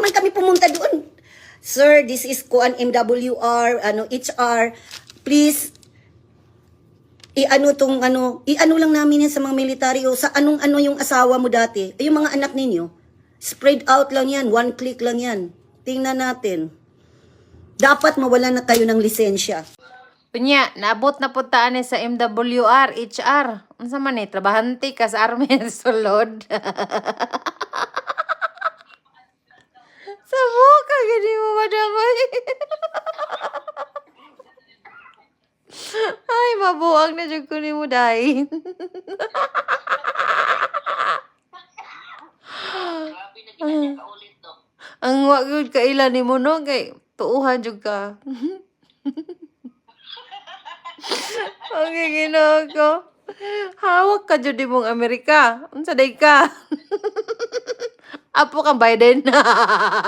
naman kami pumunta doon. Sir, this is kuan MWR, HR. Please, iano lang namin yan sa mga militaryo. Sa anong yung asawa mo dati. Yung mga anak ninyo. Spread out lang yan. One click lang yan. Tingnan natin. Dapat mawala na kayo ng lisensya. Punya, naabot na puntaan ni sa MWR, HR. Unsa man ni, trabahante ka sa army sulod. Sa buka, gani mo madamay. Ay, mabuang na dyan ko ni mo dahil. Ang wagod ka ilan ni mo no, kay tuuhan dyan ka. Okay, ginoo ko. Hawak ka dyan di mong Amerika. Unsa day ka? Apo kang Biden.